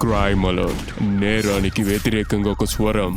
Crime alert, నేరానికి వ్యతిరేకంగా ఒక స్వరం.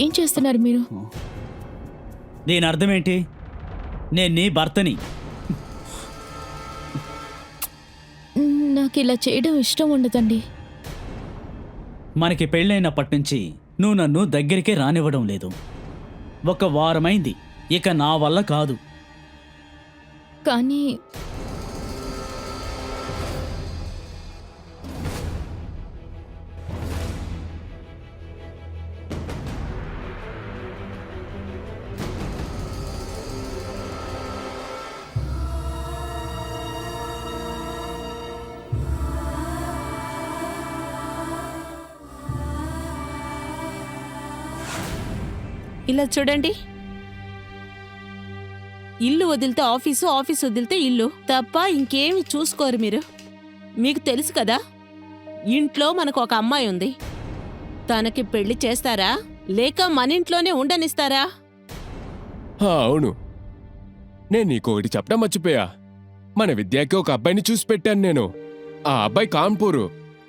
ఏం చేస్తున్నారు మీరు? దీని అర్థమేంటి? నేను నీ భర్తని. నాకు ఇలా చేయడం ఇష్టం ఉండదండి. మనకి పెళ్ళైనప్పటి నుంచి నువ్వు నన్ను దగ్గరికే రానివ్వడం లేదు. 1 వారమైంది. ఇక నా వల్ల కాదు. కానీ ఇలా చూడండి, ఇల్లు వదిలితే ఆఫీసు, ఆఫీసు వదిలితే ఇల్లు తప్ప ఇంకేమి చూసుకోరు మీరు. మీకు తెలుసు కదా, ఇంట్లో మనకు ఒక అమ్మాయి ఉంది. తనకి పెళ్లి చేస్తారా లేక మన ఇంట్లోనే ఉండనిస్తారా? అవును, నేను నీకొకటి చెప్పడం మర్చిపోయా. మన విద్యాకి ఒక అబ్బాయిని చూసి పెట్టాను నేను. ఆ అబ్బాయి కాన్పూరు,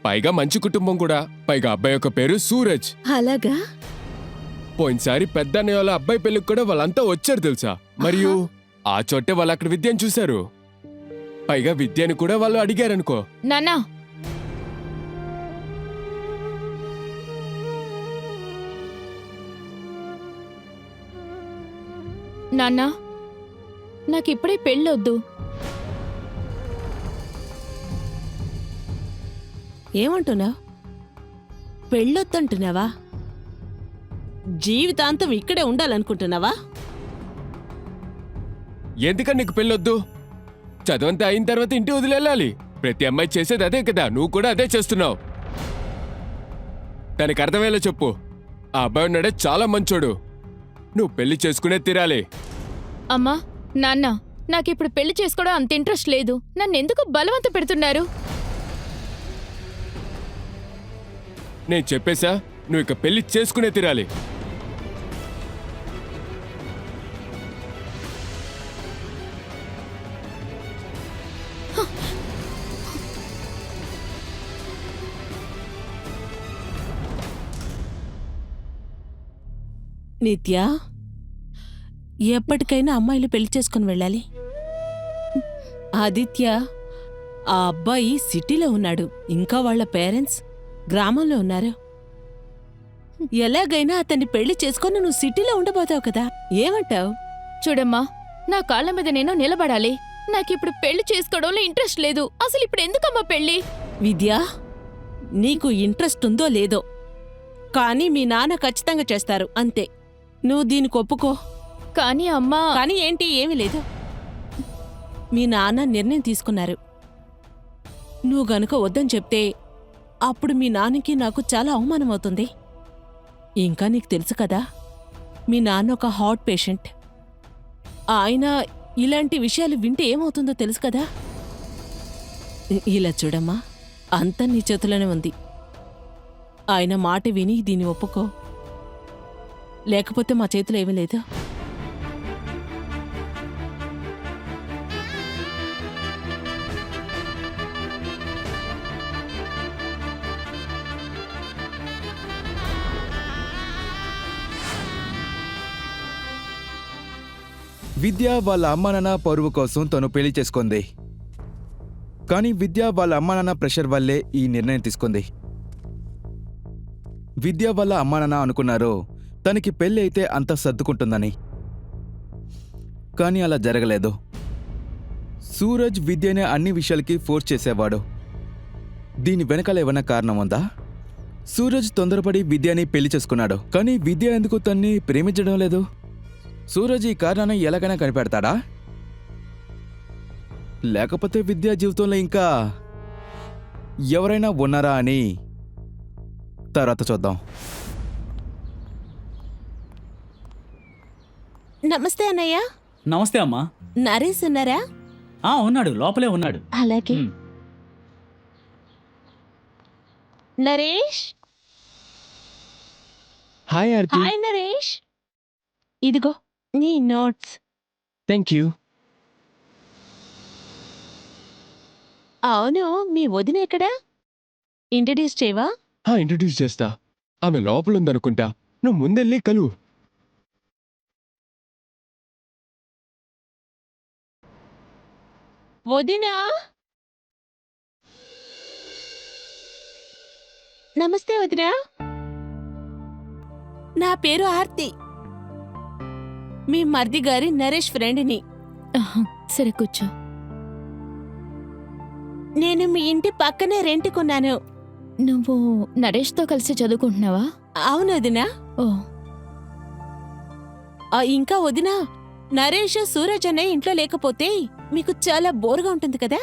పైగా మంచి కుటుంబం కూడా. పైగా అబ్బాయి యొక్క పేరు సూరజ్. అలాగా? పోయినసారి పెద్ద అన్నయ్య వాళ్ళ అబ్బాయి పెళ్లికి కూడా వాళ్ళంతా వచ్చారు తెలుసా. మరియు ఆ చోటే వాళ్ళు అక్కడ విద్యను చూశారు. పైగా విద్యను కూడా వాళ్ళు అడిగారనుకో. నాన్నా, నాన్నా, నాకిప్పుడే పెళ్ళొద్దు. ఏమంటున్నావు? పెళ్ళొద్దంటున్నావా? జీవితాంతం ఇక్కడే ఉండాలనుకుంటున్నావా? ఎందుకని నీకు పెళ్ళొద్దు? చదువంతా అయిన తర్వాత ఇంటి వదిలేళ్ళాలి. ప్రతి అమ్మాయి చేసేది అదే కదా, నువ్వు కూడా అదే చేస్తున్నావు. తనకి అర్థమయ్యేలా చెప్పు. ఆ అబ్బాయి ఉన్నాడే చాలా మంచోడు. నువ్వు పెళ్లి చేసుకునే తీరాలి. అమ్మా, నాన్న, నాకిప్పుడు పెళ్లి చేసుకోవడం అంత ఇంట్రెస్ట్ లేదు. నన్నెందుకు బలవంత పెడుతున్నారు? నేను చెప్పేశా, నువ్వు ఇక పెళ్లి చేసుకునే తీరాలి. నిత్య, ఎప్పటికైనా అమ్మాయిలు పెళ్లి చేసుకుని వెళ్ళాలి. ఆదిత్య, ఆ అబ్బాయి సిటీలో ఉన్నాడు, ఇంకా వాళ్ళ పేరెంట్స్ గ్రామంలో ఉన్నారు. ఎలాగైనా అతన్ని పెళ్లి చేసుకొని నువ్వు సిటీలో ఉండబోతావు కదా, ఏమంటావు? చూడమ్మా, నా కాళ్ళ మీద నేను నిలబడాలి. నాకిప్పుడు పెళ్లి చేసుకోవడంలో ఇంట్రెస్ట్ లేదు. అసలు ఇప్పుడు ఎందుకమ్మా పెళ్లి? విద్య, నీకు ఇంట్రెస్ట్ ఉందో లేదో, కానీ మీ నాన్న ఖచ్చితంగా చేస్తారు, అంతే. నువ్వు దీనికి ఒప్పుకో. కానీ అమ్మా. కానీ ఏంటి? ఏమీ లేదు. మీ నాన్న నిర్ణయం తీసుకున్నారు. నువ్వు గనుక వద్దని చెప్తే అప్పుడు మీ నాన్నకి నాకు చాలా అవమానం అవుతుంది. ఇంకా నీకు తెలుసు కదా, మీ నాన్న ఒక హార్ట్ పేషెంట్. ఆయన ఇలాంటి విషయాలు వింటే ఏమవుతుందో తెలుసు కదా. ఇలా చూడమ్మా, అంతా నీ చేతిలోనే ఉంది. ఆయన మాట విని దీన్ని ఒప్పుకో, లేకపోతే మా చేతిలో ఏమీ లేదు. విద్య వాళ్ళ అమ్మానాన్న పరువు కోసం తను పెళ్లి చేసుకుంది. కానీ విద్య వాళ్ళ అమ్మానాన్న ప్రెషర్ వల్లే ఈ నిర్ణయం తీసుకుంది. విద్య వాళ్ళ అమ్మానాన్న అనుకున్నారు తనకి పెళ్లి అయితే అంతా సర్దుకుంటుందని. కానీ అలా జరగలేదు. సూరజ్ విద్యనే అన్ని విషయాలకి ఫోర్స్ చేసేవాడు. దీని వెనకాల ఏమైనా కారణం ఉందా? సూరజ్ తొందరపడి విద్యని పెళ్లి చేసుకున్నాడు. కానీ విద్య ఎందుకు తన్ని ప్రేమించడం లేదు? సూరజ్ ఈ కారణాన్ని ఎలాగైనా కనిపెడతాడా? లేకపోతే విద్యా జీవితంలో ఇంకా ఎవరైనా ఉన్నారా అని తర్వాత చూద్దాం. నమస్తే అన్నయ్య. నమస్తే అమ్మా. నరేష్ ఉన్నారా? ఉన్నాడు, లోపలే ఉన్నాడు. అలాగే. ఉమ్. నరేష్, హాయ్ ఆర్తి. హాయ్ నరేష్. ఇదిగో నీ నోట్స్. Thank you. అవును, మీ వదిన ఎక్కడా? ఇంట్రడ్యూస్ చేయవా? ఇంట్రడ్యూస్ చేస్తా. ఆమె లోపల ఉందనుకుంటా. నువ్వు ముందెళ్ళి కలువు. వదినా. నమస్తే వదినా. నా పేరు ఆర్తి. మీ మర్ది గారి నరేష్ ఫ్రెండ్ని. ఆహా, సరే కూర్చో. నేను మీ ఇంటి పక్కనే రెంట్ కొన్నాను. నువ్వు నరేష్తో కలిసి చదువుకుంటున్నావా? అవును వదినా. ఓ, ఇంకా వదినా, నరేష్ సూరజ్ అన్నయ్య ఇంట్లో లేకపోతే మీకు చాలా బోరుగా ఉంటుంది కదా.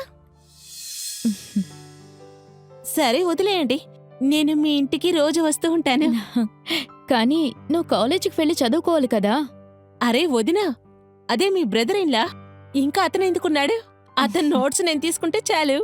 సరే వదిలేయండి, నేను మీ ఇంటికి రోజు వస్తూ ఉంటాను. కానీ నువ్వు కాలేజీకి వెళ్ళి చదువుకోవాలి కదా. అరే వదినా, అదే మీ బ్రదర్ ఇన్లా. ఇంకా అతను ఎందుకున్నాడు? అతని నోట్స్ నేను తీసుకుంటే చాలు.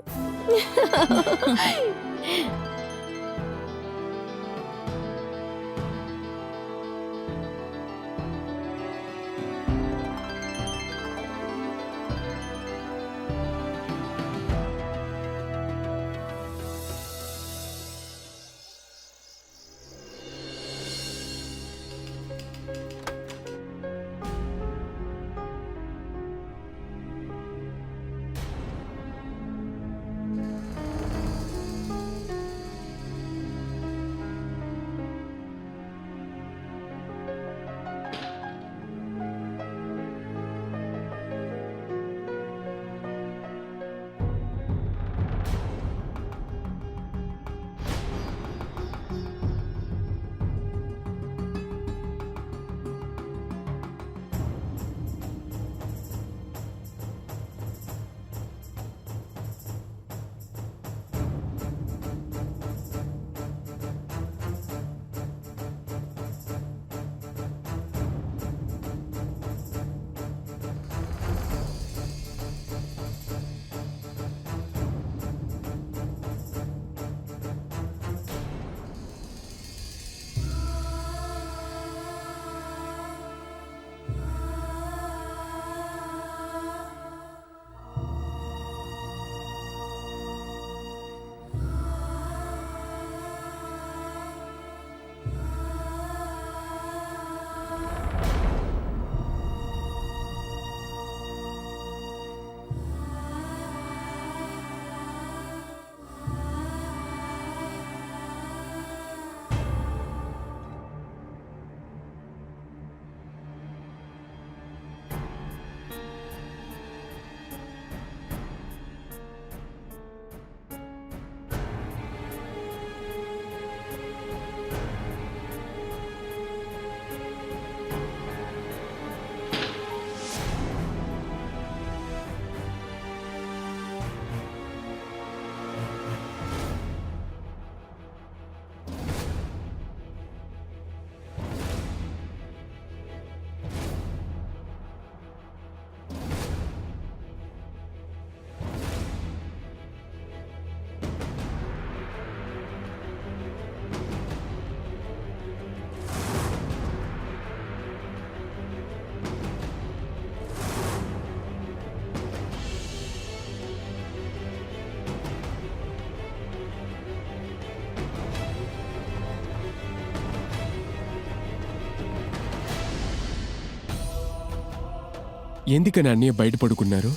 ఎందుకని అన్నయ్య బయట పడుకున్నారు?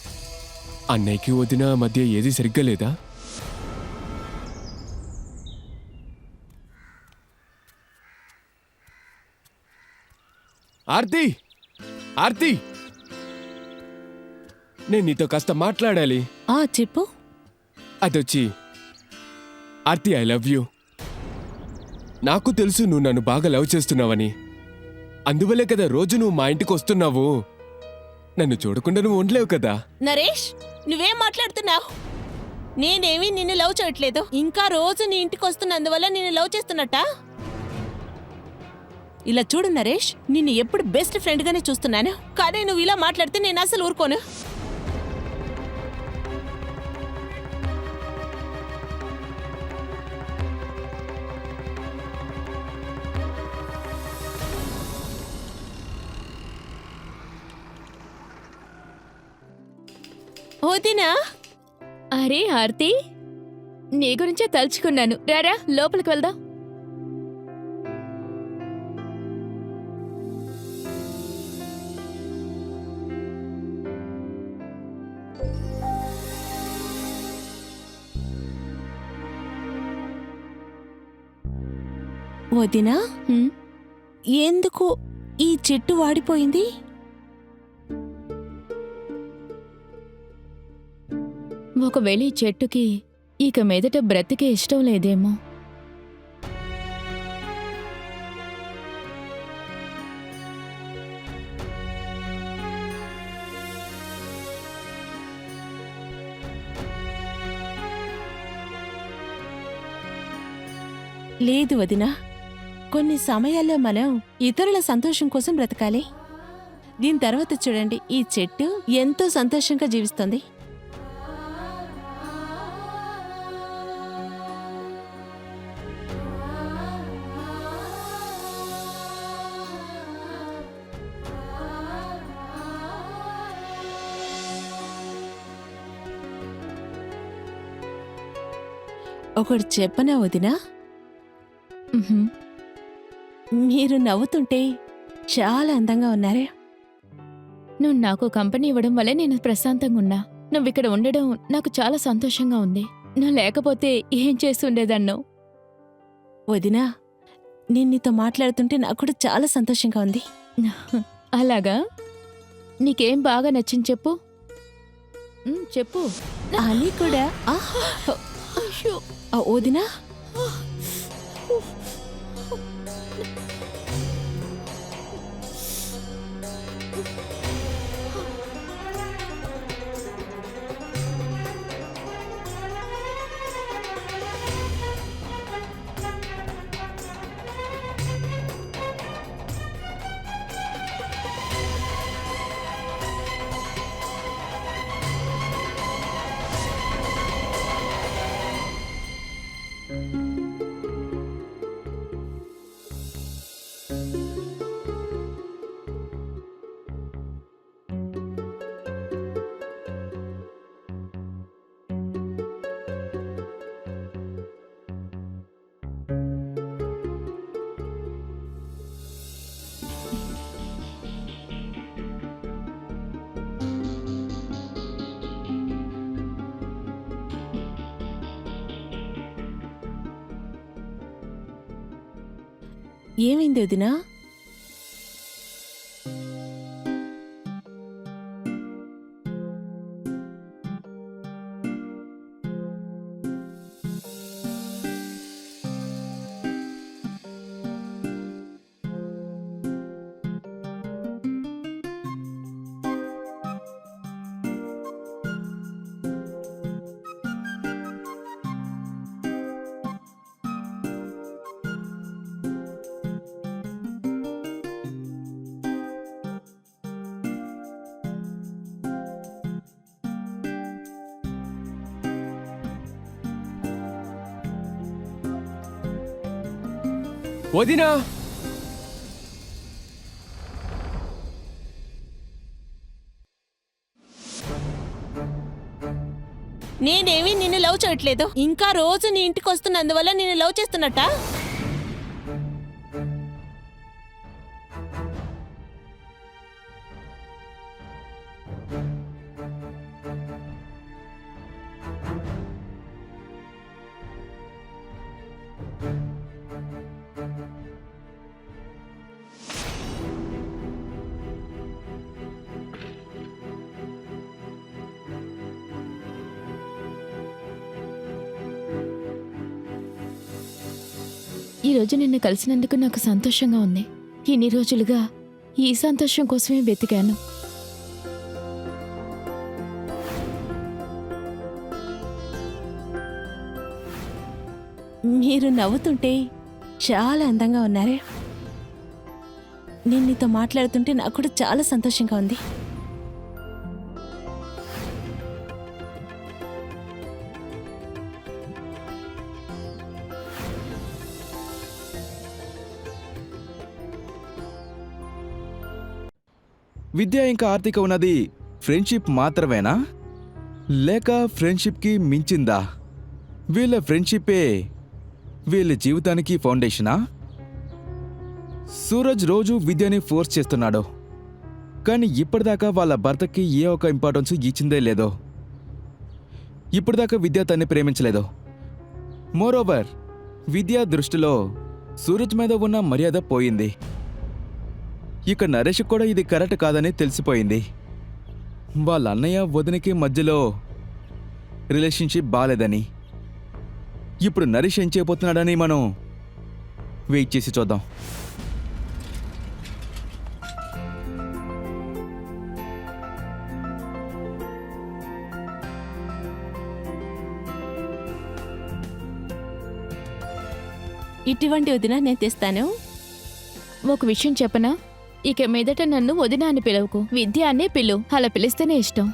అన్నయ్యకి వదిన మధ్య ఏది సరిగ్గా లేదా? ఆర్తి, ఆర్తి, నేను నీతో కాస్త మాట్లాడాలి. చెప్పు. అదొచ్చి, ఆర్తి, ఐ లవ్ యూ. నాకు తెలుసు నువ్వు నన్ను బాగా లవ్ చేస్తున్నావని. అందువల్లే కదా రోజు నువ్వు మా ఇంటికి వస్తున్నావు. నన్ను చూడకుండా నువ్వు ఉండలేవు కదా. నరేష్, నువ్వేం మాట్లాడుతున్నావు? నేనేమీ నిన్ను లవ్ చేయట్లేదు. ఇంకా రోజు నీ ఇంటికి వస్తున్నందువల్ల నిన్ను లవ్ చేస్తున్నట్టా? ఇలా చూడు నరేష్, నిన్ను ఎప్పుడు బెస్ట్ ఫ్రెండ్ గానే చూస్తున్నాను, కానీ నువ్వు ఇలా మాట్లాడితే నేను అసలు ఊరుకోను. వదినా, అరే ఆర్తి, నీ గురించే తలుచుకున్నాను. రారా లోపలికి వెళ్దాం. వదినా, హ్మ్, ఎందుకు ఈ చెట్టు వాడిపోయింది? ఒకవేళ ఈ చెట్టుకి ఇక మీదట బ్రతికే ఇష్టం లేదేమో. లేదు వదినా, కొన్ని సమయాల్లో మనం ఇతరుల సంతోషం కోసం బ్రతకాలి. దీని తర్వాత చూడండి, ఈ చెట్టు ఎంతో సంతోషంగా జీవిస్తుంది. ఒకటి చెప్పనా వదినా? ఉహుం. మీరు నవ్వుతుంటే చాలా అందంగా ఉన్నారే. నువ్వు నాకు కంపెనీ ఇవ్వడం వల్లే నేను ప్రశాంతంగా ఉన్నా. నువ్వు ఇక్కడ ఉండడం నాకు చాలా సంతోషంగా ఉంది. నువ్వు లేకపోతే ఏం చేసి ఉండేదన్నో. వదినా, నేను నీతో మాట్లాడుతుంటే నాకు కూడా చాలా సంతోషంగా ఉంది. అలాగా? నీకేం బాగా నచ్చింది చెప్పు. చెప్పు. అని కూడా అయ్యో. వదినా, ఏమైంది వదినా? వదినా, నేనేమీ నిన్ను లవ్ చేయట్లేదు. ఇంకా రోజు నీ ఇంటికి వస్తున్నందువల్ల నిన్ను లవ్ చేస్తున్నట్టా? ఈరోజు నిన్ను కలిసినందుకు నాకు సంతోషంగా ఉంది. ఇన్ని రోజులుగా ఈ సంతోషం కోసమే వెతికాను. మీరు నవ్వుతుంటే చాలా అందంగా ఉన్నారే. నేను నీతో మాట్లాడుతుంటే నాకు కూడా చాలా సంతోషంగా ఉంది. విద్య ఇంకా ఆర్తిక ఉన్నది ఫ్రెండ్షిప్ మాత్రమేనా, లేక ఫ్రెండ్షిప్కి మించిందా? వీళ్ళ ఫ్రెండ్షిప్పే వీళ్ళ జీవితానికి ఫౌండేషనా? సూరజ్ రోజు విద్యని ఫోర్స్ చేస్తున్నాడు, కానీ ఇప్పటిదాకా వాళ్ళ భర్తకి ఏ ఒక్క ఇంపార్టెన్స్ ఇచ్చిందే లేదో. ఇప్పటిదాకా విద్య తన్ని ప్రేమించలేదు. మోరోవర్, విద్య దృష్టిలో సూరజ్ మీద ఉన్న మర్యాద పోయింది. ఇక నరేష్ కూడా ఇది కరెక్ట్ కాదని తెలిసిపోయింది. వాళ్ళ అన్నయ్య వదినకి మధ్యలో రిలేషన్షిప్ బాలేదని. ఇప్పుడు నరేష్ ఏం చేయబోతున్నాడని మనం వెయిట్ చేసి చూద్దాం. ఇటువంటి వదిన నేను తెస్తాను. ఒక విషయం చెప్పనా? ఇక మీదట నన్ను వదిన అని పిలవకు, విద్య అనే పిలు. అలా పిలిస్తేనే ఇష్టం.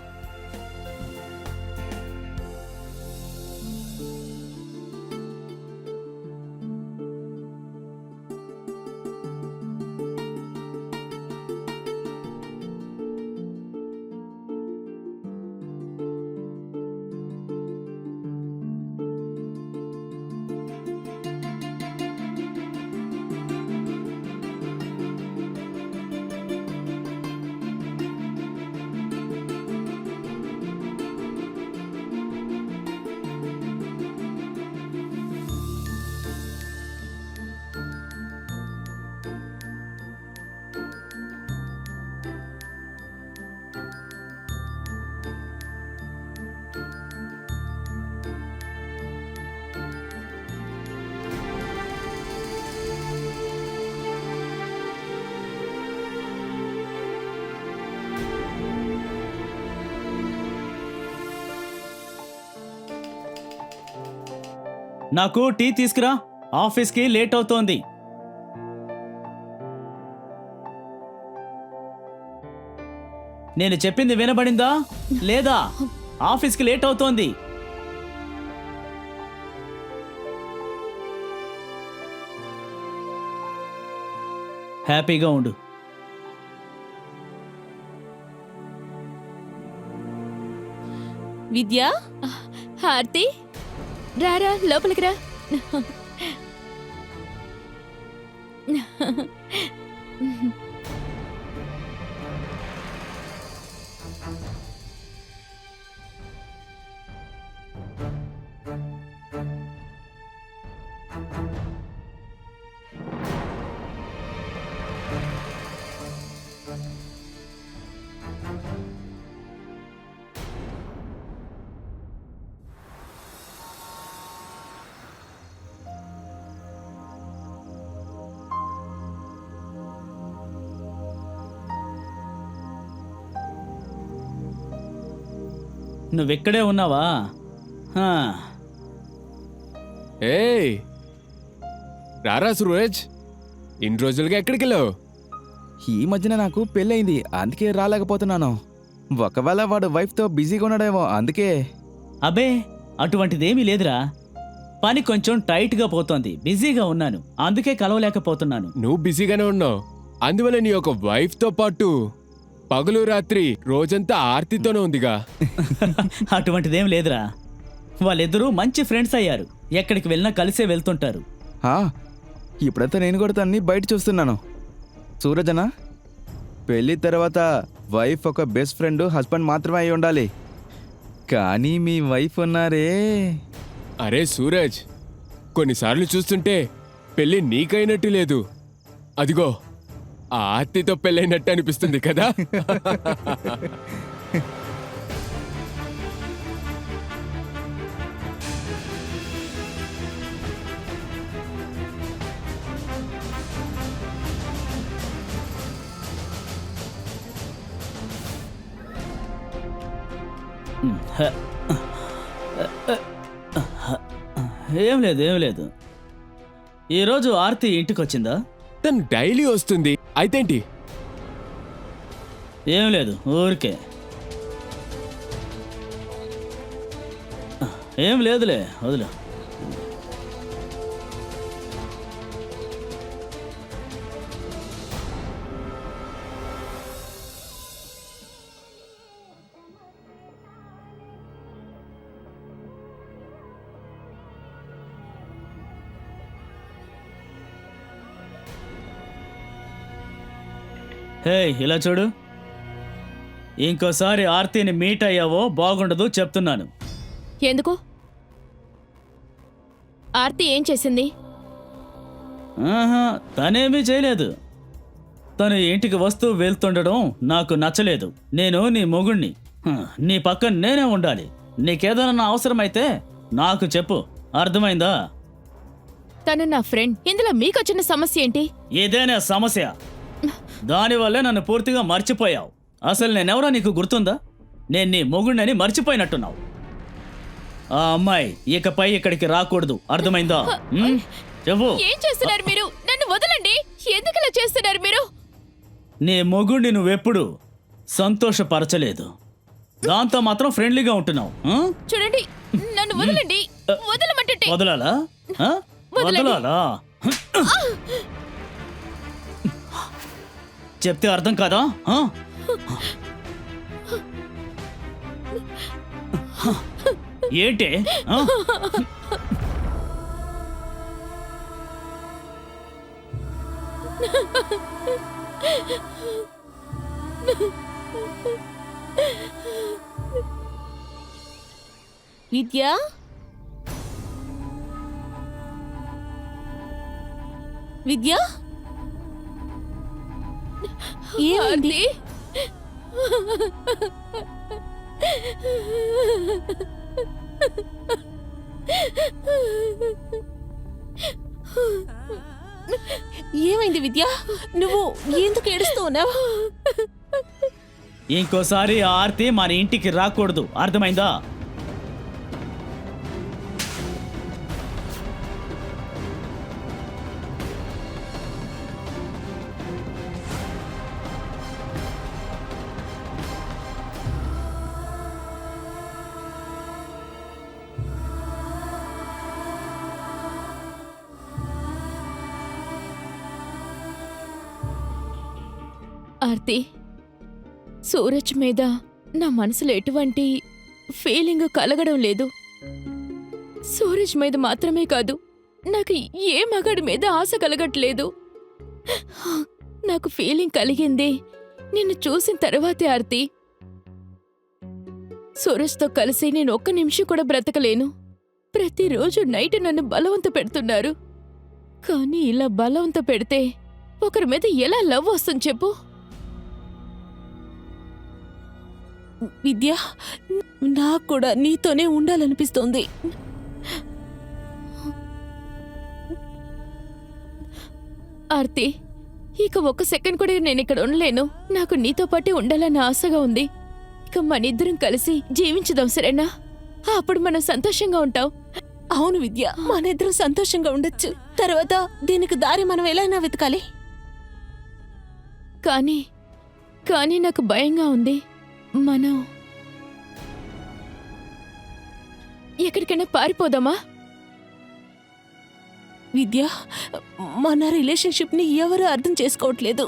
నాకు టీ తీసుకురా, ఆఫీస్కి లేట్ అవుతోంది. నేను చెప్పింది వినబడిందా లేదా? ఆఫీస్కి లేట్ అవుతోంది. హ్యాపీగా ఉండు. విద్య, హార్తి, రారా లోపలికి రా. నువ్వెక్కడే ఉన్నావా? హా. ఏయ్ రారా సూరజ్, ఇన్ని రోజులుగా ఎక్కడికి వెళ్ళావు? ఈ మధ్యన నాకు పెళ్ళయింది, అందుకే రాలేకపోతున్నాను. ఒకవేళ వాడు వైఫ్తో బిజీగా ఉన్నాడేమో, అందుకే. అబే, అటువంటిదేమీ లేదురా. పని కొంచెం టైట్గా పోతోంది, బిజీగా ఉన్నాను, అందుకే కలవలేకపోతున్నాను. నువ్వు బిజీగానే ఉన్నావు, అందువల్ల నీ ఒక వైఫ్తో పాటు పగలు రాత్రి రోజంతా ఆర్తితోనే ఉందిగా. అటువంటిదేం లేదురా. వాళ్ళిద్దరూ మంచి ఫ్రెండ్స్ అయ్యారు, ఎక్కడికి వెళ్ళినా కలిసే వెళ్తుంటారు. హా, ఇప్పుడంతా నేను కూడా తన్ని బయట చూస్తున్నాను. సూరజనా, పెళ్ళి తర్వాత వైఫ్ ఒక బెస్ట్ ఫ్రెండ్, హస్బెండ్ మాత్రమే అయి ఉండాలి. కానీ మీ వైఫ్ ఉన్నారే. అరే సూరజ్, కొన్నిసార్లు చూస్తుంటే పెళ్లి నీకైనట్టు లేదు, అదిగో ఆ ఆర్తితో పెళ్ళైనట్టు అనిపిస్తుంది కదా. ఏం లేదు ఏం లేదు. ఈరోజు ఆర్తి ఇంటికి వచ్చిందా? తను డైలీ వస్తుంది అయితేంటి? ఏం లేదు, ఊరికే. ఏం లేదులే, వదిలే. హే, ఇలా చూడు. ఇంకోసారి ఆర్తిని మీట్ అయ్యావో బాగుండదు చెప్తున్నాను. ఎందుకు? ఆర్తి ఏం చేసింది? ఆహా, తనేమీ చేయలేదు. తను ఇంటికి వస్తూ వెళ్తుండడం నాకు నచ్చలేదు. నేను నీ మొగుణ్ణి. నీ పక్కన నేనే ఉండాలి. నీకేదైనా అవసరమైతే నాకు చెప్పు, అర్థమైందా? తను నా ఫ్రెండ్. ఇందులో మీకొచ్చిన సమస్య ఏంటి? ఇదేనా సమస్య? దానివల్లే నన్ను పూర్తిగా మర్చిపోయావు. అసలు నేనెవరో నీకు గుర్తుందా? నేను నీ మొగుణ్ణని మర్చిపోయినట్టున్నావు. ఆ అమ్మాయి ఇకపై ఇక్కడికి రాకూడదు, అర్థమైందా? చెప్పు. ఏం చేస్తున్నారు మీరు? నన్ను వదలండి. ఎందుకు ఇలా చేస్తున్నారు మీరు? నీ మొగుడిని నువ్వెప్పుడు సంతోషపరచలేదు. దాంతో మాత్రం ఫ్రెండ్లీగా ఉంటున్నావు. చూడండి, నన్ను వదలండి. వదలమంటే వదలాలా? వదలాలా? చెప్తే అర్థం కాదా? ఏంటి? విద్య, విద్య, ఏమైంది? ఏమైంది విద్య? నువ్వు ఎందుకు ఏడుస్తూ ఉన్నావు? ఇంకోసారి ఆ ఆర్తి మన ఇంటికి రాకూడదు, అర్థమైందా? ఆర్తి, సూరజ్ మీద నా మనసులో ఎటువంటి ఫీలింగ్ కలగడం లేదు. సూరజ్ మీద మాత్రమే కాదు, నాకు ఏ మగాడి మీద ఆశ కలగట్లేదు. నాకు ఫీలింగ్ కలిగింది నిన్ను చూసిన తర్వాతే ఆర్తి. సూరజ్తో కలిసి నేను ఒక్క నిమిషం కూడా బ్రతకలేను. ప్రతిరోజు నైట్ నన్ను బలవంత పెడుతున్నారు. కానీ ఇలా బలవంత పెడితే ఒకరి మీద ఎలా లవ్ వస్తుంది చెప్పు? విద్య, నాకు కూడా నీతోనే ఉండాలనిపిస్తోంది. ఆర్తి, ఇక ఒక్క సెకండ్ కూడా నేను ఇక్కడ ఉండలేను. నాకు నీతో పాటే ఉండాలని ఆశగా ఉంది. ఇక మనిద్దరం కలిసి జీవించుదాం, సరేనా? అప్పుడు మనం సంతోషంగా ఉంటాం. అవును విద్య, మనిద్దరం సంతోషంగా ఉండొచ్చు. తర్వాత దీనికి దారి మనం ఎలా వెతకాలి? కానీ కానీ నాకు భయంగా ఉంది. మనం ఎక్కడికైనా పారిపోదామా? విద్య, మన రిలేషన్షిప్ని ఎవరు అర్థం చేసుకోవట్లేదు.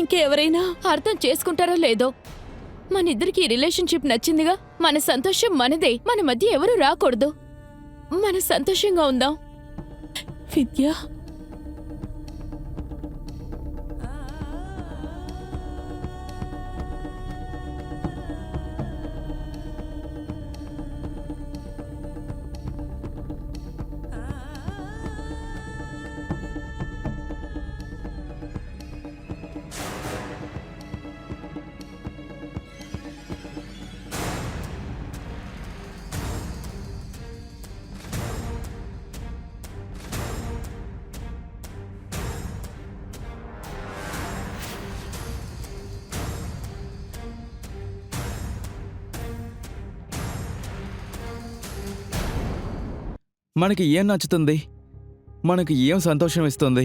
ఇంకెవరైనా అర్థం చేసుకుంటారో లేదో, మనిద్దరికి ఈ రిలేషన్షిప్ నచ్చిందిగా. మన సంతోషం మనదే. మన మధ్య ఎవరూ రాకూడదు. మన సంతోషంగా ఉందాం. విద్య, మనకి ఏం నచ్చుతుంది, మనకి ఏం సంతోషం ఇస్తుంది,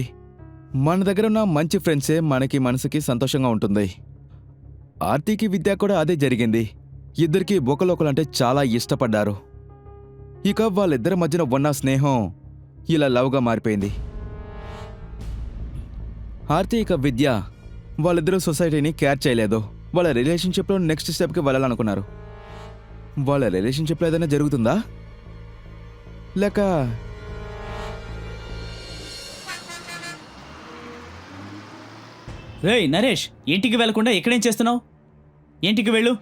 మన దగ్గర ఉన్న మంచి ఫ్రెండ్సే మనకి మనసుకి సంతోషంగా ఉంటుంది. ఆర్తికి విద్య కూడా అదే జరిగింది. ఇద్దరికి ఒకళ్ళొకలంటే చాలా ఇష్టపడ్డారు. ఇక వాళ్ళిద్దరి మధ్యన ఉన్న స్నేహం ఇలా లవ్గా మారిపోయింది. ఆర్తి ఇక విద్య వాళ్ళిద్దరూ సొసైటీని కేర్ చేయలేదు. వాళ్ళ రిలేషన్షిప్లో నెక్స్ట్ స్టెప్కి వెళ్ళాలనుకున్నారు. వాళ్ళ రిలేషన్షిప్లో ఏదైనా జరుగుతుందా లేక రేయ్ నరేష్, ఇంటికి వెళ్లకుండా ఇక్కడేం చేస్తున్నావు? ఇంటికి వెళ్ళు.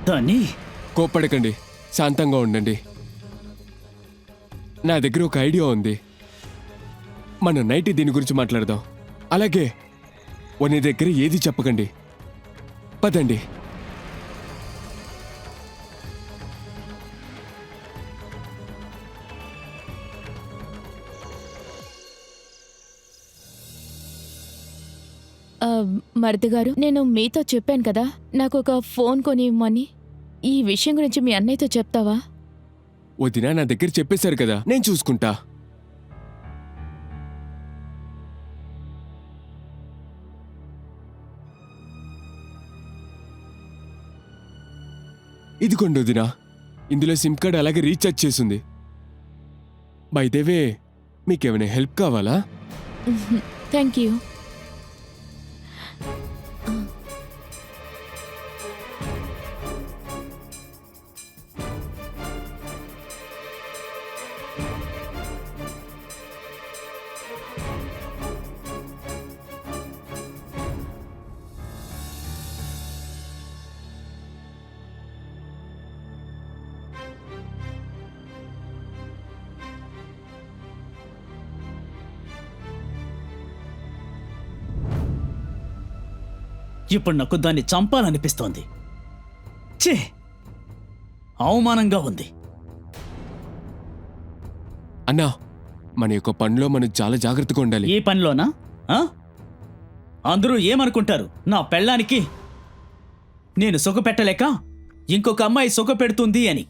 దాన్ని కోప్పడకండి, శాంతంగా ఉండండి. నా దగ్గర ఒక ఐడియా ఉంది. మనం నైట్ దీని గురించి మాట్లాడదాం. అలాగే నీ దగ్గర ఏది చెప్పకండి. పదండి. మరిది గారు, నేను మీతో చెప్పాను కదా నాకు ఒక ఫోన్ కొని ఇవ్వమని. ఈ విషయం గురించి మీ అన్నయ్యతో చెప్తావా? వదినా నా దగ్గర చెప్పేశారు కదా, నేను చూసుకుంటా. ఇదిగోండి వదినా, ఇందులో సిమ్ కార్డ్ అలాగే రీఛార్జ్ చేసింది. బై ద వే, మీకేమైనా హెల్ప్ కావాలా? Thank you. ఇప్పుడు నాకు దాన్ని చంపాలనిపిస్తోంది. ఛే, అవమానంగా ఉంది. అన్నా, మన యొక్క పనిలో మనం చాలా జాగ్రత్తగా ఉండాలి. ఈ పనిలోనా? ఆ? అందరూ ఏమనుకుంటారు? నా పెళ్ళానికి నేను సుఖపెట్టలేక ఇంకొక అమ్మాయి సుఖపెడుతుంది అని.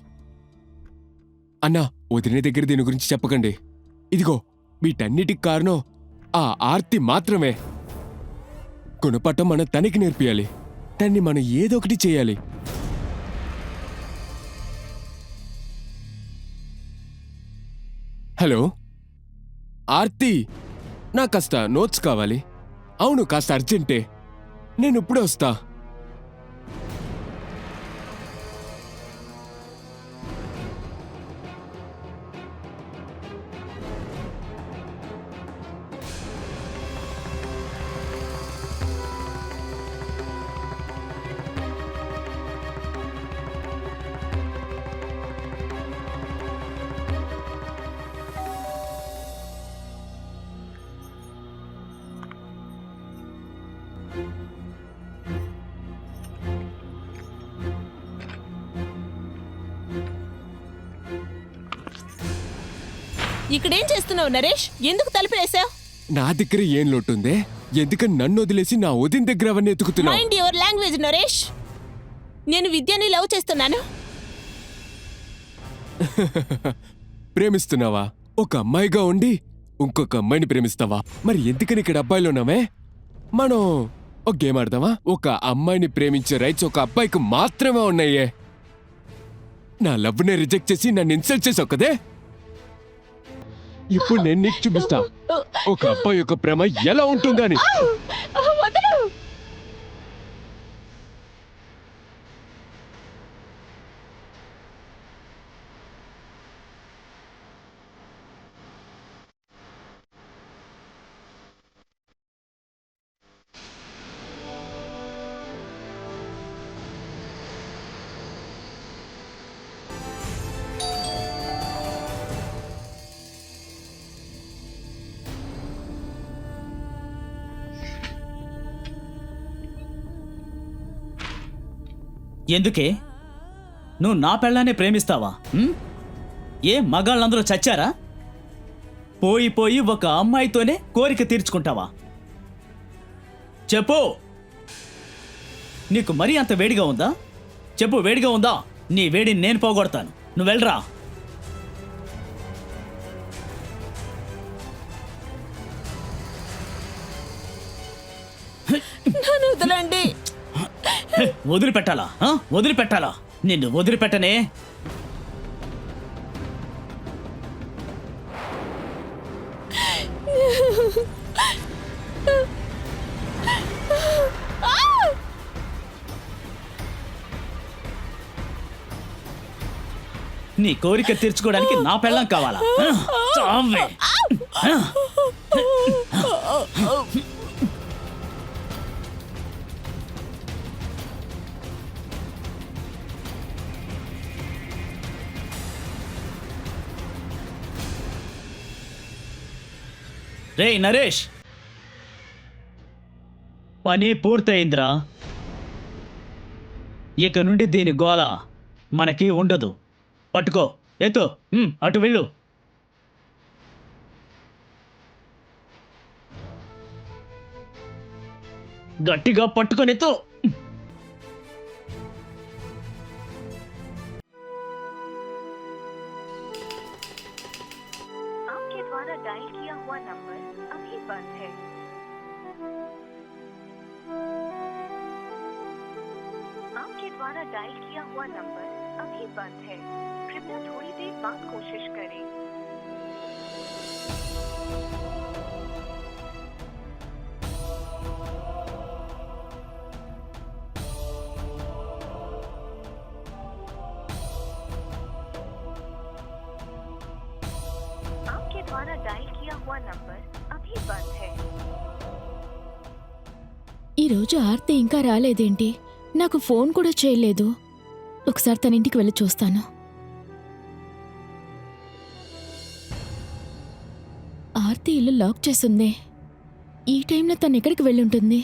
అన్నా, వదిన దగ్గర దీని గురించి చెప్పకండి. ఇదిగో, వీటన్నిటికి కారణం ఆ ఆర్తి మాత్రమే. గుణపాఠం మనం తనకి నేర్పియాలి. తన్ని మనం ఏదో ఒకటి చేయాలి. హలో ఆర్తి, నాకు కాస్త నోట్స్ కావాలి. అవును, కాస్త అర్జెంటే. నేను ఇప్పుడే వస్తా. ఇక్కడేం చేస్తున్నావు నరేష్? ఎందుకు తలుపులేసావు? నా దగ్గర ఏం లోటుందే? ఎందుకని నన్ను వదిలేసి నా వదిన దగ్గర అవన్నీ ఎత్తుకుతున్నావు? Mind your language Naresh. నేను విద్యని లవ్ చేస్తున్నాను. ప్రేమిస్తున్నావా? ఒక అమ్మాయిగా ఉండి ఇంకొక అమ్మాయిని ప్రేమిస్తావా? మరి ఎందుకని ఇక్కడ అబ్బాయిలున్నామే? మనం ఒక గేమ్ ఆడదామా? ఒక అమ్మాయిని ప్రేమించే రైట్స్ ఒక అబ్బాయికి మాత్రమే ఉన్నాయే. నా లవ్నే రిజెక్ట్ చేసి నన్ను ఇన్సల్ట్ చేసావు కదే. ఇప్పుడు నేను నీకు చూపిస్తా ఒక అబ్బాయి యొక్క ప్రేమ ఎలా ఉంటుందని. ఎందుకే? నువ్వు నా పెళ్ళాన్ని ప్రేమిస్తావా? ఏ మగాళ్ళందరూ చచ్చారా? పోయి పోయి ఒక అమ్మాయితోనే కోరిక తీర్చుకుంటావా? చెప్పు, నీకు మరీ అంత వేడిగా ఉందా? చెప్పు, వేడిగా ఉందా? నీ వేడిని నేను పోగొడతాను. నువ్వు వెళ్ళరా. నన్ను వదలండి. వదిలిపెట్టాలా? వదిలిపెట్టాలా? నిన్ను వదిలిపెట్టనే. నీ కోరిక తీర్చుకోవడానికి నా పెళ్ళం కావాలా? చావే. రేయ్ నరేష్, పని పూర్తయిందిరా. ఇక నుండి దీని గోల మనకి ఉండదు. పట్టుకో, ఎత్తు, అటు వెళ్ళు. గట్టిగా పట్టుకొని ఎత్తు. आपके द्वारा डायल किया हुआ नंबर अभी बंद है। आपके द्वारा डायल किया हुआ नंबर अभी बंद है। कृपया थोड़ी देर बाद कोशिश करें। आपके द्वारा डायल किया हुआ नंबर अभी बंद है। ఈరోజు ఆర్తి ఇంకా రాలేదేంటి? నాకు ఫోన్ కూడా చేయలేదు. ఒకసారి తన ఇంటికి వెళ్ళి చూస్తాను. ఆర్తి ఇల్లు లాక్ చేసుంది. ఈ టైంలో తను ఎక్కడికి వెళ్ళి ఉంటుంది?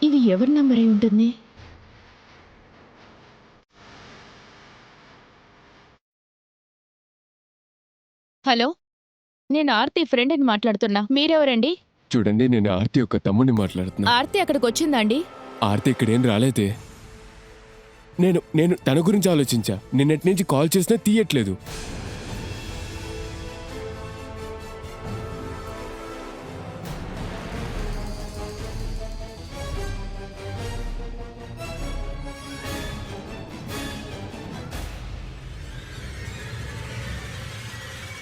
ఇది ఎవరి నంబర్ అయి ఉంటుంది? హలో, నేను ఆర్తి ఫ్రెండ్ని మాట్లాడుతున్నా. మీరెవరండి? చూడండి, నేను ఆర్తి యొక్క తమ్ముడిని మాట్లాడుతున్నా. ఆర్తి అక్కడికి వచ్చిందా అండి? ఆర్తి ఇక్కడేం రాలేదే. నేను నేను తన గురించి ఆలోచించా. నిన్నటి నుంచి కాల్ చేసినా తీయట్లేదు.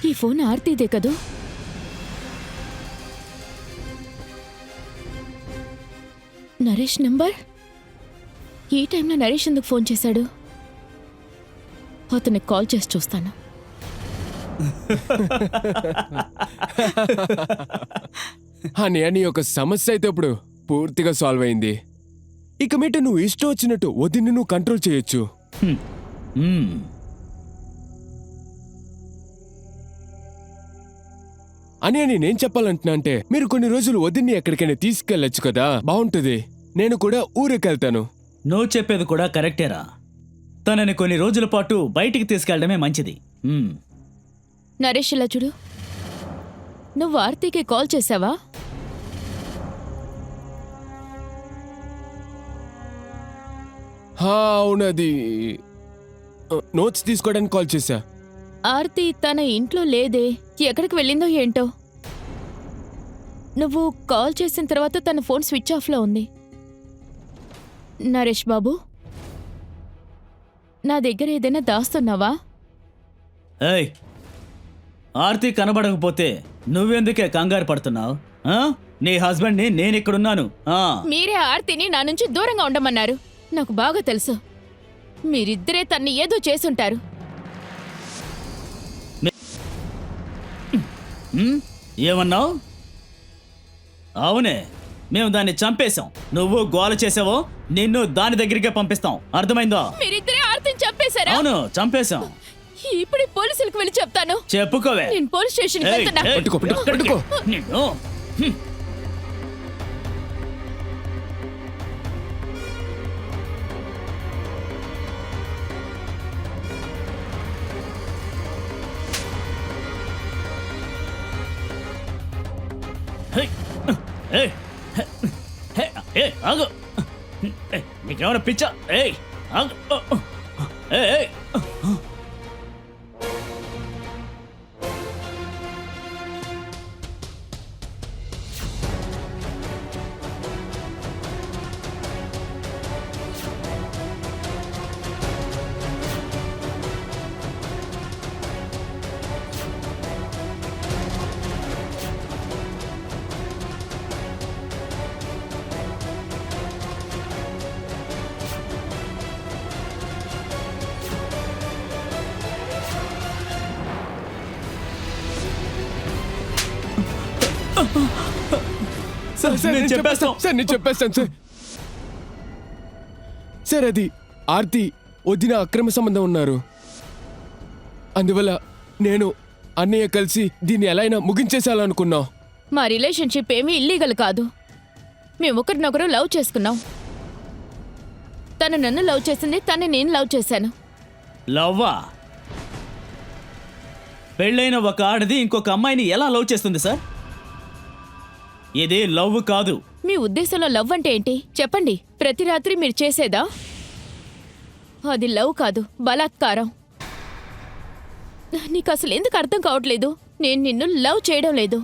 ఈ ఫోన్ ఆర్తిదే కదూ? నరేష్ నంబర్? ఈ టైంలో నరేష్ ఎందుకు ఫోన్ చేశాడు? అతనికి కాల్ చేసి చూస్తాను. అన్నయ్య, నీ యొక్క సమస్య అయితే ఇప్పుడు పూర్తిగా సాల్వ్ అయింది. ఇక మీట నువ్వు ఇష్టం వచ్చినట్టు వదిన్ని నువ్వు కంట్రోల్ చేయొచ్చు. అని నేనేం చెప్పాలంటున్నా అంటే, మీరు కొన్ని రోజులు వదిన్ని ఎక్కడికైనా తీసుకెళ్ళొచ్చు కదా, బాగుంటుంది. నేను కూడా ఊరికెళ్తాను. నువ్వు చెప్పేది కూడా కరెక్టేరా. తనని కొన్ని రోజుల పాటు బయటికి తీసుకెళ్లడమే మంచిది. నరేష్, ఇలా చూడు. నువ్వు ఆర్తికి కాల్ చేసావా? అవునది నోట్స్ తీసుకోవడానికి కాల్ చేశా. ఆర్తి తన ఇంట్లో లేదే, ఎక్కడికి వెళ్ళిందో ఏంటో. నువ్వు కాల్ చేసిన తర్వాత తన ఫోన్ స్విచ్ ఆఫ్లో ఉంది. నరేష్ బాబు, నా దగ్గర ఏదైనా దాస్తున్నావా? ఏయ్, ఆర్తి కనబడకపోతే నువ్వెందుకే కంగారు పడుతున్నావు? నీ హస్బెండ్ని నేనిక్కడున్నాను. మీరే ఆర్తిని నా నుంచి దూరంగా ఉండమన్నారు. నాకు బాగా తెలుసు, మీరిద్దరే తన్ని ఏదో చేసుంటారు. ఏమన్నావు? అవునే, మేము దాన్ని చంపేశాం. నువ్వు గోల చేసావో నిన్ను దాని దగ్గరికే పంపిస్తాం. అర్థమైందో? మీరిద్దరే ఆర్తిని చంపేశారా? అవును, చంపేశాం. ఇప్పుడు పోలీసులకు వెళ్ళి చెప్తాను. చెప్పుకోవే. నేను పోలీస్ స్టేషన్కి ఏయ్, వెళ్తున్నా. ఏయ్, పట్టుకో, పట్టుకో, పట్టుకో. నిన్ను. ఏయ్, ఏయ్, ఏయ్, ఆగు. ఏయ్, నీకేమైనా పిచ్చా? ఏయ్, ఆగు. ఏయ్, ఏయ్. సార్, సార్, నేను నేను చెప్పేస్తాం. సార్, నేను చెప్పేస్తాను సార్. సార్, అది ఆర్తి వదిన అక్రమ సంబంధం ఉన్నారు. అందువల్ల నేను అన్నయ్య కలిసి దీన్ని ఎలా అయినా ముగించేసాలనుకున్నాం. మా రిలేషన్షిప్ ఏమీ ఇల్లీగల్ కాదు. మేము ఒకరినొకరు లవ్ చేసుకున్నాం. తను నన్ను లవ్ చేసింది, తను నేను లవ్ చేశాను. లవ్వా? పెళ్ళైన ఒక ఆడది ఇంకొక అమ్మాయిని ఎలా లవ్ చేస్తుంది సార్? ఇది లవ్ కాదు. మీ ఉద్దేశంలో లవ్ అంటే ఏంటి చెప్పండి. ప్రతి రాత్రి మీరు చేసేదా? అది లవ్ కాదు, బలాత్కారం. నీకు అసలు ఎందుకు అర్థం కావట్లేదు? నేను నిన్ను లవ్ చేయడం లేదు,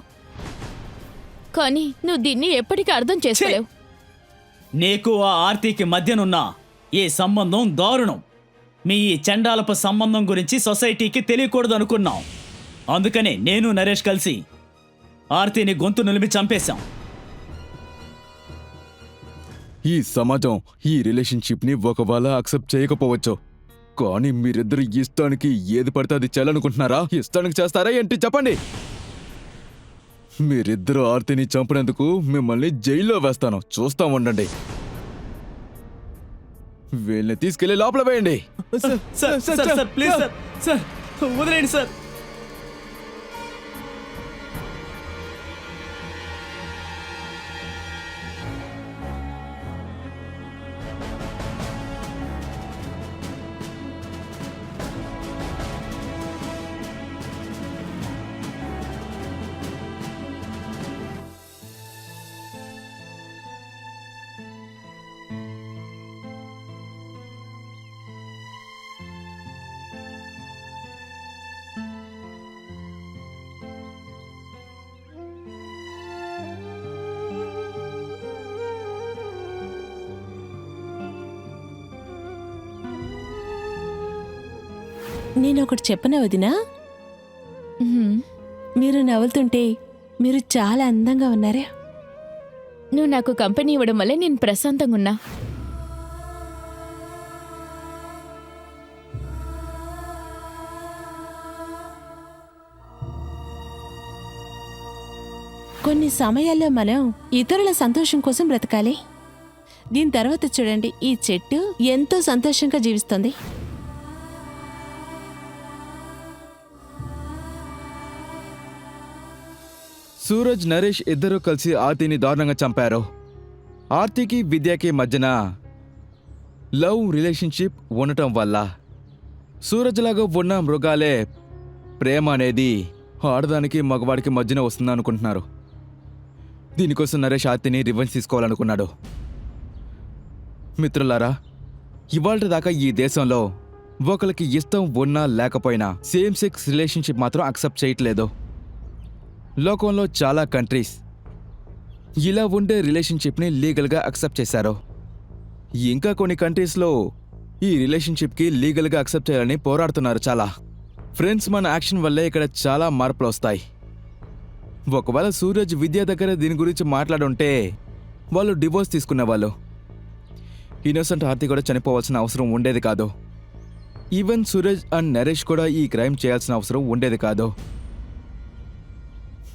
కానీ నువ్వు దీన్ని ఎప్పటికీ అర్థం చేసుకోలేవు. నీకు ఆ ఆర్తికి మధ్యనున్న ఈ సంబంధం దారుణం. మీ ఈ చండాలపు సంబంధం గురించి సొసైటీకి తెలియకూడదు అనుకున్నాం. అందుకనే నేను నరేష్ కలిసి ఆర్తిని గొంతు నిలిపి చంపేశాం. ఈ సమాజం ఈ రిలేషన్షిప్ని ఒకవేళ యాక్సెప్ట్ చేయకపోవచ్చు, కానీ మీరిద్దరు ఇష్టానికి ఏది పడితే అది చేయాలనుకుంటున్నారా? ఇష్టానికి చేస్తారా ఏంటి చెప్పండి. మీరిద్దరు ఆర్తిని చంపినందుకు మిమ్మల్ని జైల్లో వేస్తాను, చూస్తా ఉండండి. వీళ్ళని తీసుకెళ్లి లోపల వేయండి. Sir sir sir please sir, sir వదిలేండి సార్. నేనొకటి చెప్పనా వదినా? ఉహుం. మీరు నవ్వుతుంటే మీరు చాలా అందంగా ఉన్నారా? నువ్వు నాకు కంపెనీ ఇవ్వడం వల్లే నేను ప్రశాంతంగా ఉన్నా. కొన్ని సమయాల్లో మనం ఇతరుల సంతోషం కోసం బ్రతకాలి. దీని తర్వాత చూడండి, ఈ చెట్టు ఎంతో సంతోషంగా జీవిస్తుంది. సూరజ్, నరేష్ ఇద్దరూ కలిసి ఆర్తిని దారుణంగా చంపారు. ఆర్తికి విద్యకి మధ్యన లవ్ రిలేషన్షిప్ ఉండటం వల్ల సూరజ్ లాగా ఉన్న మృగాలే ప్రేమ అనేది ఆడదానికి మగవాడికి మధ్యన వస్తుంది అనుకుంటున్నారు. దీనికోసం నరేష్ ఆర్తిని రివెంజ్ తీసుకోవాలనుకున్నాడు. మిత్రులారా, ఇవాళ దాకా ఈ దేశంలో ఒకరికి ఇష్టం ఉన్నా లేకపోయినా సేమ్ సెక్స్ రిలేషన్షిప్ మాత్రం అక్సెప్ట్ చేయట్లేదు. లోకంలో చాలా కంట్రీస్ ఇలా ఉండే రిలేషన్షిప్ని లీగల్గా అక్సెప్ట్ చేశారు. ఇంకా కొన్ని కంట్రీస్లో ఈ రిలేషన్షిప్కి లీగల్గా అక్సెప్ట్ చేయాలని పోరాడుతున్నారు చాలా. ఫ్రెండ్స్, మన యాక్షన్ వల్లే ఇక్కడ చాలా మార్పులు వస్తాయి. ఒకవేళ సూరజ్ విద్య దగ్గర దీని గురించి మాట్లాడుంటే వాళ్ళు డివోర్స్ తీసుకునేవాళ్ళు. ఇన్నోసెంట్ ఆర్తి కూడా చనిపోవాల్సిన అవసరం ఉండేది కాదు. ఈవెన్ సూరజ్ అండ్ నరేష్ కూడా ఈ క్రైమ్ చేయాల్సిన అవసరం ఉండేది కాదు.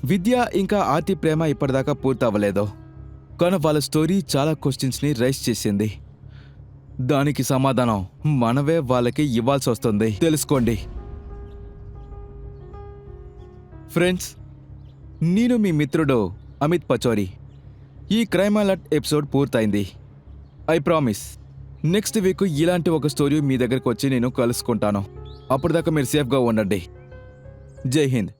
విద్య ఇంకా ఆర్తి ప్రేమ ఇప్పటిదాకా పూర్తవ్వలేదు. కానీ వాళ్ళ స్టోరీ చాలా క్వశ్చన్స్ని రైజ్ చేసింది. దానికి సమాధానం మనమే వాళ్ళకి ఇవ్వాల్సి వస్తుంది. తెలుసుకోండి ఫ్రెండ్స్. నేను మీ మిత్రుడు అమిత్ పచోరి. ఈ క్రైమ్ అలర్ట్ ఎపిసోడ్ పూర్తయింది. ఐ ప్రామిస్ నెక్స్ట్ వీక్ ఇలాంటి ఒక స్టోరీ మీ దగ్గరకు వచ్చి నేను కలుసుకుంటాను. అప్పటిదాకా మీరు సేఫ్గా ఉండండి. జై హింద్.